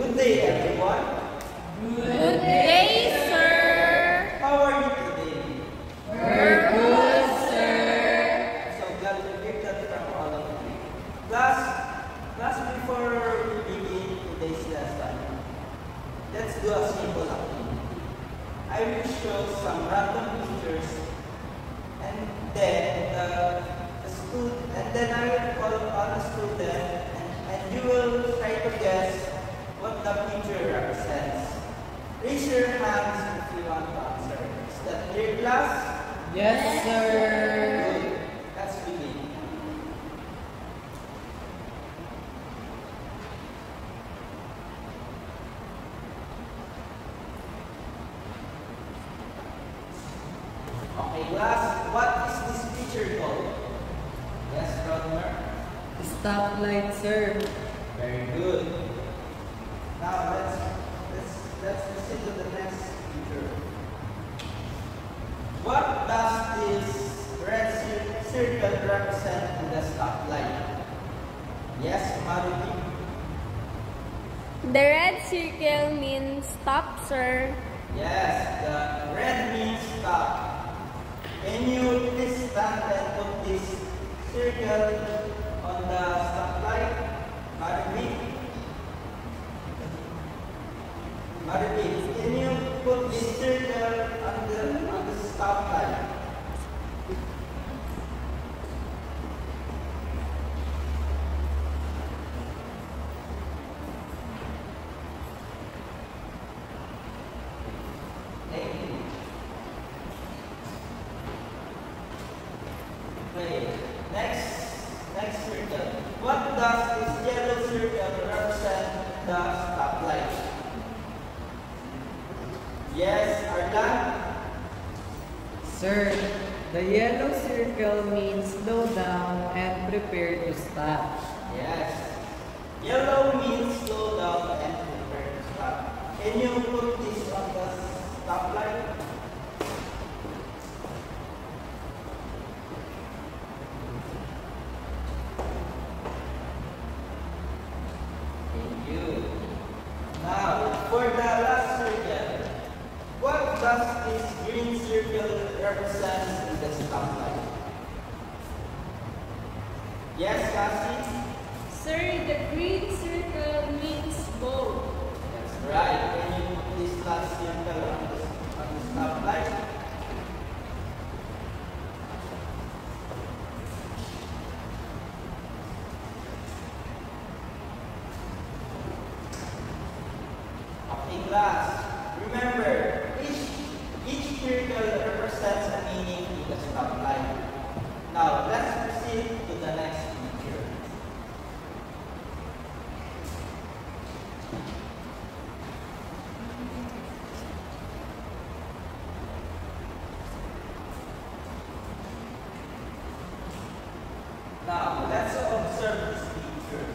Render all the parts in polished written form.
Good day, everyone. Good day, sir. How are you today? We're good, sir. So glad to hear that from all of you. Class, before we begin today's lesson, let's do a simple activity. I will show some random pictures, and then I will call on a student, and you will try to guess what the picture represents. Raise your hands if you want to answer. Is that clear, class? Yes, sir. Good. Let's begin. Okay, class, what is this picture called? Yes, Rodner? Stoplight, sir. Very good. Now let's proceed to the next picture. What does this red circle represent in the stoplight? Yes, Maruti? The red circle means stop, sir. Yes, the red means stop. Can you please stand and put this circle on the stoplight? Maruti? Maruti, can you put this circle on the stoplight? Thank you. Okay, next circle. What does this yellow circle represent the stoplight? Yes, Arlan? Sir, the yellow circle means slow down and prepare to stop. Yes. Yellow means slow down and prepare to stop. Can you put this on the stoplight? Thank you. Now, for the last circle, what does this green circle represent in the stoplight? Yes, Cassie? Sir, the green circle means go. That's right. Can you put this last circle on the stoplight? Okay, class. Remember, each circle represents a meaning in the stoplight. Now, let's proceed to the next picture. Now, let's observe this picture.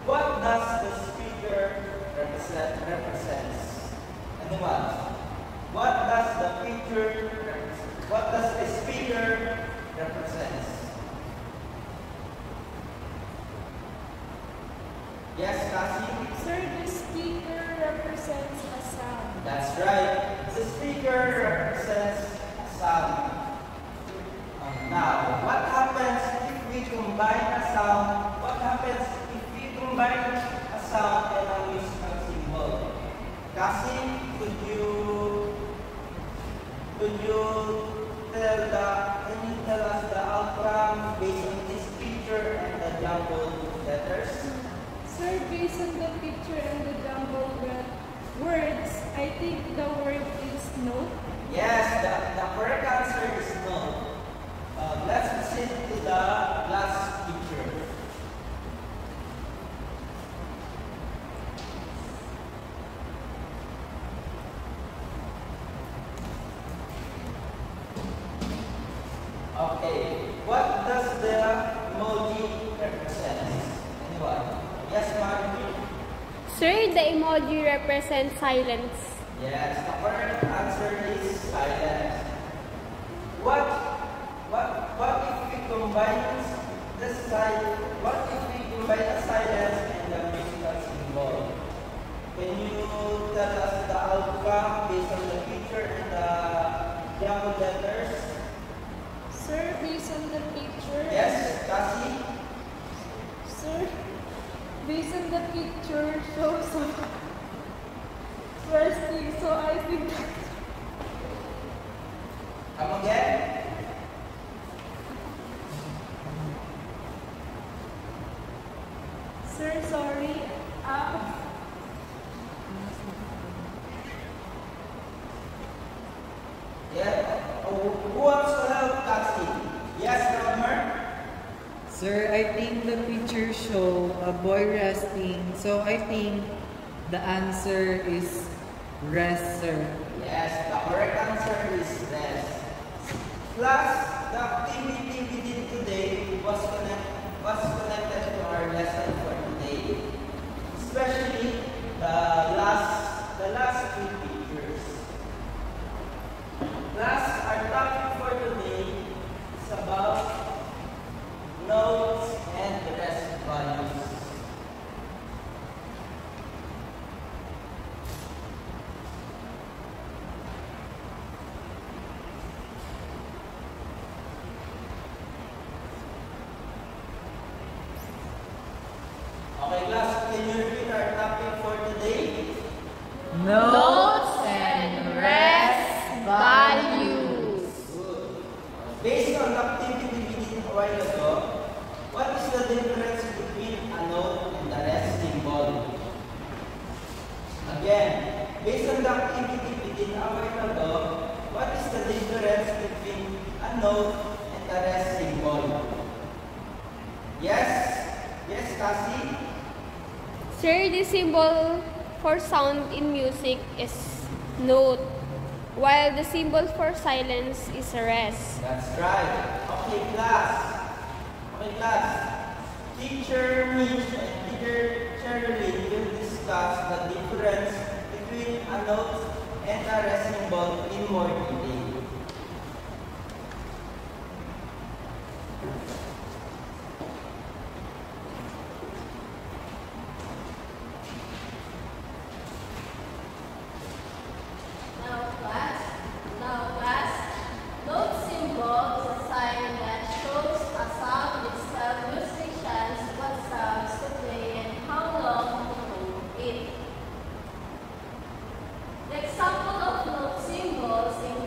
What does the speaker represents? Anyone? What does the picture represent? What does the speaker represents? Yes, Cassie? Sir, the speaker represents a sound. That's right. The speaker represents sound. Now, what happens if we combine a sound? What happens if we combine a sound and a musical symbol? Cassie, can you tell us the outcome based on this picture and the jumbled letters? Sir, based on the picture and the jumbled words, I think the word is no. Yes, the correct answer is no. Let's proceed to the last picture. Okay, what does the emoji represent? Anyone? Yes, Margie? Sir, the emoji represents silence. Yes, the correct answer is silence. What if we combine the silence? What if we combine the silence and the musical symbol? Can with letters? Sir, based on the picture. Yes, Cassie? Sir, based on the picture shows resting, so I think Come again? Sir, sorry. Yeah. Oh, who wants to help Cassie? Yes, Romer? Sir, I think the picture show a boy resting, so I think the answer is rest, sir. Yes, the correct answer is rest. Class, the activity we did today was connected to our lesson for today. Especially the last two pictures. Class, our topic for today is about notes and rest values. Okay, class, can you repeat our topic for today? Notes and rest values. Good. Based on the activity we did a while ago, what is the difference between a note and the rest symbol? Again, based on the activity we did a while ago, what is the difference between a note and the rest symbol? Yes? Yes, Cassie? Sir, the symbol for sound in music is note, while the symbol for silence is rest. That's right. Okay, class. Okay, class. Teacher Mitch and Teacher Sherilyn will discuss the difference between a note and a rest symbol in more detail. Now class, note symbol is a sign that shows a sound which tells musicians what sounds to play and how long to hold it. The example of note symbols include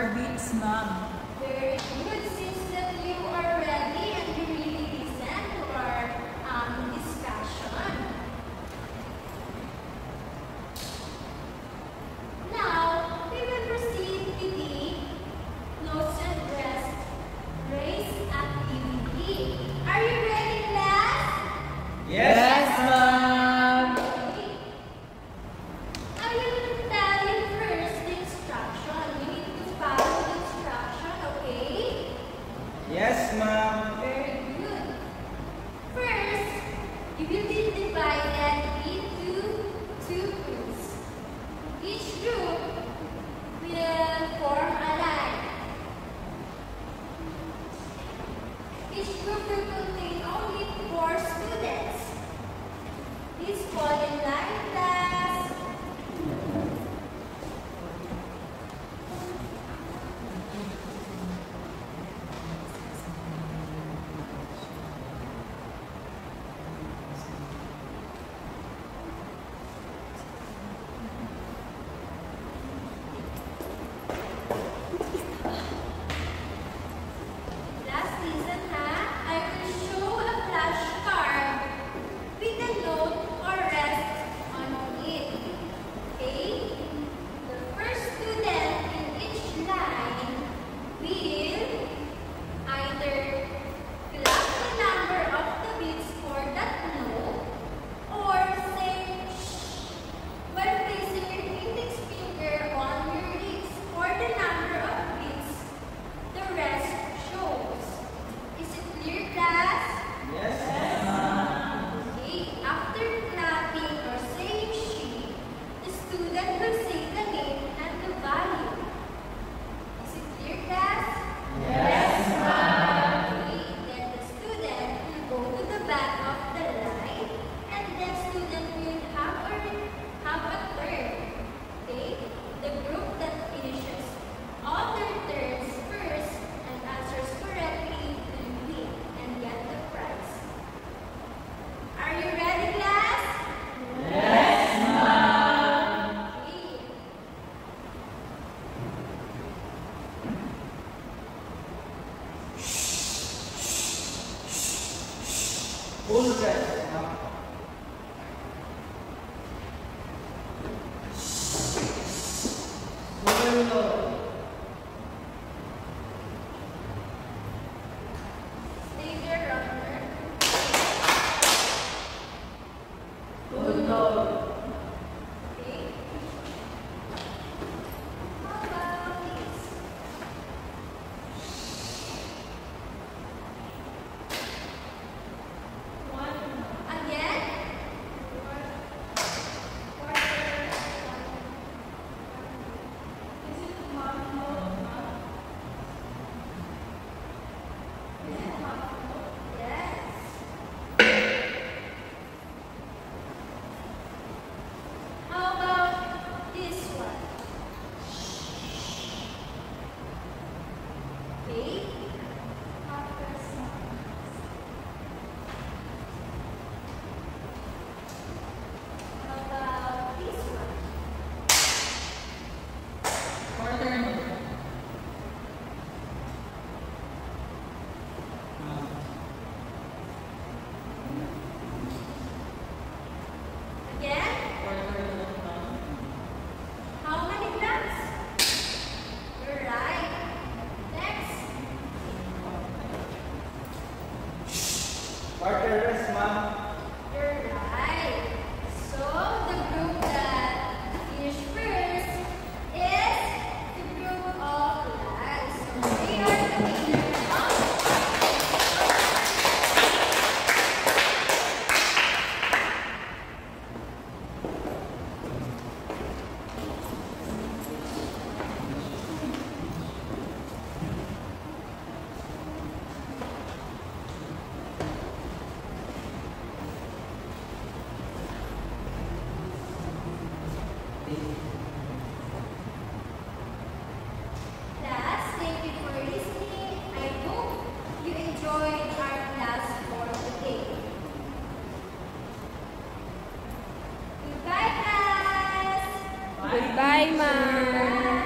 More beats, ma'am. Very good. Since that you are ready and you really listen to our discussion. Now, we will proceed with the notes and rest race activity. Are you ready, class? Yes, ma'am. Okay. I will tell you first the instruction. You need to follow the instruction, okay? Yes, ma'am. Very good. First, you will be divided into two groups. Each group will form a line. Each group will contain only 4 students. This called in line class. Last season, I will show a flashcard with a note or rest on it. Okay? The first student in each line will either clap the number of the beats for that note or say shh while placing your index finger on your lips for the number of beats the rest shows. Is it clear, class? Yes, Okay. After clapping or saying she, the student will say the name and the value. Is it clear, class? Yes, Okay. Then the student will go to the back of the line and the student will have a turn. Okay? The group that finishes all their turns first and answers correctly will win and get the prize. Are you ready, class? Yes, ma'am. Okay. full rest, ma'am. Full load. Stay there, Robert. Full load. Okay. How about this? Again? Yes. How about this one? Okay. How about this one? Quarter note. Again? Quarter note, ma'am. How many claps? You're right. Next. Quarter rest, ma'am. You're right. So the group that finished first is the group of lads. So they are the winners of class. Thank you for listening. I hope you enjoyed our class for today. Goodbye, class. Goodbye, ma'am. Bye.